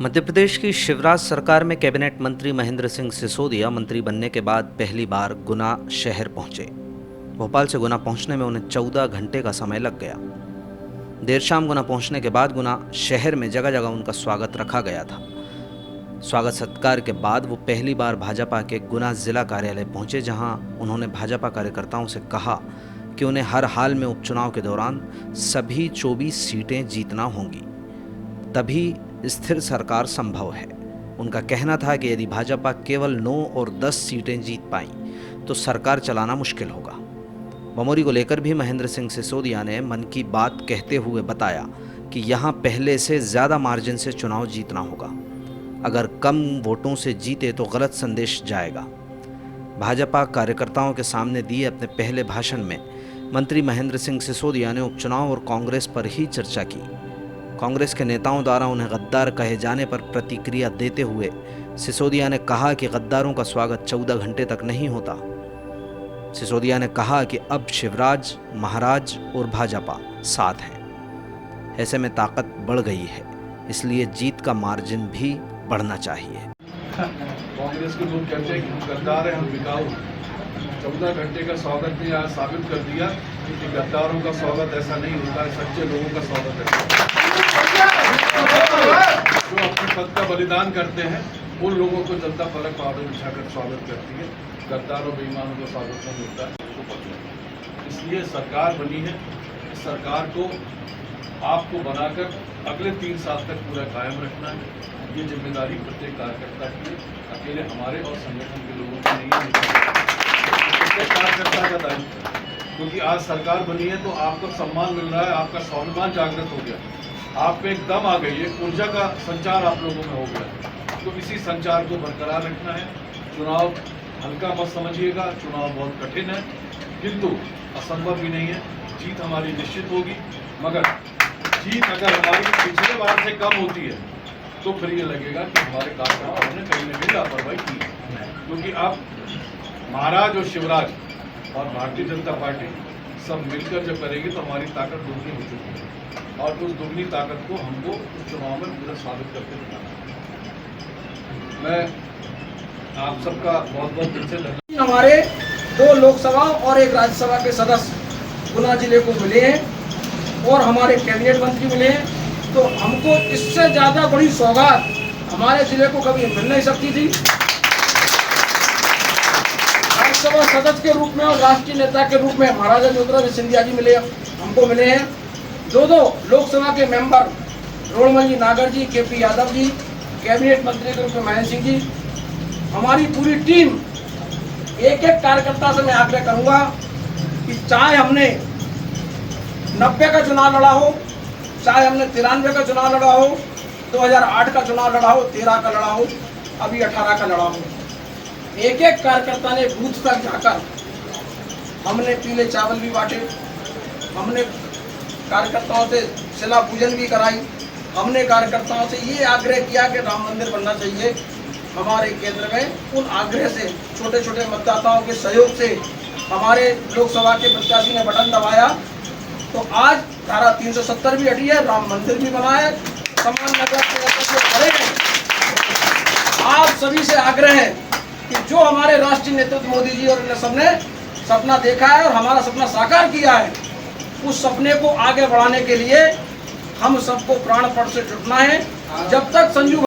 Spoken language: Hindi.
मध्य प्रदेश की शिवराज सरकार में कैबिनेट मंत्री महेंद्र सिंह सिसोदिया मंत्री बनने के बाद पहली बार गुना शहर पहुंचे। भोपाल से गुना पहुंचने में उन्हें 14 घंटे का समय लग गया। देर शाम गुना पहुंचने के बाद गुना शहर में जगह जगह उनका स्वागत रखा गया था। स्वागत सत्कार के बाद वो पहली बार भाजपा के गुना जिला कार्यालय पहुंचे, जहां उन्होंने भाजपा कार्यकर्ताओं से कहा कि उन्हें हर हाल में उपचुनाव के दौरान सभी 24 सीटें जीतना होंगी, तभी स्थिर सरकार संभव है। उनका कहना था कि यदि भाजपा केवल 9 और 10 सीटें जीत पाई तो सरकार चलाना मुश्किल होगा। बमोरी को लेकर भी महेंद्र सिंह सिसोदिया ने मन की बात कहते हुए बताया कि यहां पहले से ज़्यादा मार्जिन से चुनाव जीतना होगा। अगर कम वोटों से जीते तो गलत संदेश जाएगा। भाजपा कार्यकर्ताओं के सामने दिए अपने पहले भाषण में मंत्री महेंद्र सिंह सिसोदिया ने उपचुनाव और कांग्रेस पर ही चर्चा की। कांग्रेस के नेताओं द्वारा उन्हें गद्दार कहे जाने पर प्रतिक्रिया देते हुए सिसोदिया ने कहा कि गद्दारों का स्वागत 14 घंटे तक नहीं होता। सिसोदिया ने कहा कि अब शिवराज, महाराज और भाजपा साथ हैं। ऐसे में ताकत बढ़ गई है, इसलिए जीत का मार्जिन भी बढ़ना चाहिए। कांग्रेस के लोग कहते हैं कि हम गद्दार हैं, हम बिकाऊ। 14 घंटे का स्वागत ने आज साबित कर दिया कि गद्दारों का स्वागत ऐसा नहीं होता है, सच्चे लोगों का स्वागत है। जो अपने पद का बलिदान करते हैं उन लोगों को जनता पलक पहाड़ों बिछाकर स्वागत करती है। गद्दारों बेईमानों का स्वागत नहीं होता है। इसलिए सरकार बनी है। इस सरकार को आपको बनाकर अगले 3 साल तक पूरा कायम रखना है। ये जिम्मेदारी प्रत्येक कार्यकर्ता की है, अकेले हमारे और संगठन के लोगों की नहीं है। प्रत्येक कार्यकर्ता का दायित्व, क्योंकि आज सरकार बनी है तो आपको सम्मान मिल रहा है, आपका स्वाभिमान जागृत हो गया, आप पे एक दम आ गई है, ऊर्जा का संचार आप लोगों में हो गया। तो इसी संचार को बरकरार रखना है। चुनाव हल्का मत समझिएगा, चुनाव बहुत कठिन है किंतु असंभव भी नहीं है। जीत हमारी निश्चित होगी, मगर जीत अगर हमारी पिछले बार से कम होती है तो फिर ये लगेगा कि हमारे कार्यकर्ताओं ने कहीं न कहीं लापरवाही की है। क्योंकि अब महाराज और शिवराज और भारतीय जनता पार्टी सब मिलकर जब करेगी तो हमारी ताकत दुगनी हो चुकी है और उस दुगनी ताकत को हमको उस चुनाव में पूरा साबित करके दिखाना है। मैं आप सबका बहुत बहुत दिल से धन्यवाद। हमारे 2 लोकसभा और 1 राज्यसभा के सदस्य गुना जिले को मिले हैं और हमारे कैबिनेट मंत्री मिले हैं, तो हमको इससे ज़्यादा बड़ी सौगात हमारे जिले को कभी मिल नहीं सकती थी। राज्यसभा सदस्य के रूप में और राष्ट्रीय नेता के रूप में महाराजा ज्योतिरादित्य सिंधिया जी हमको मिले हैं। 2 लोकसभा के मेंबर रोड़मल जी, नागर जी, KP यादव जी, कैबिनेट मंत्री के रूप में महेंद्र सिंह जी, हमारी पूरी टीम। एक कार्यकर्ता से मैं आग्रह करूंगा कि चाहे हमने 90 का चुनाव लड़ा हो, चाहे हमने 93 का चुनाव लड़ा हो, 2008 का चुनाव लड़ा हो, 13 का लड़ा हो, अभी 18 का लड़ा हो, एक कार्यकर्ता ने बूथ तक जाकर हमने पीले चावल भी बांटे, हमने कार्यकर्ताओं से शिला पूजन भी कराई, हमने कार्यकर्ताओं से ये आग्रह किया कि राम मंदिर बनना चाहिए हमारे केंद्र में। उन आग्रह से छोटे छोटे मतदाताओं के सहयोग से हमारे लोकसभा के प्रत्याशी ने बटन दबाया तो आज धारा 370 भी हटी है, राम मंदिर भी बना है, समान नगर खड़े हैं। आप सभी से आग्रह है कि जो हमारे राष्ट्रीय नेतृत्व मोदी जी और इन सबने सपना देखा है और हमारा सपना साकार किया है, उस सपने को आगे बढ़ाने के लिए हम सबको प्राणपण से जुटना है। जब तक संजू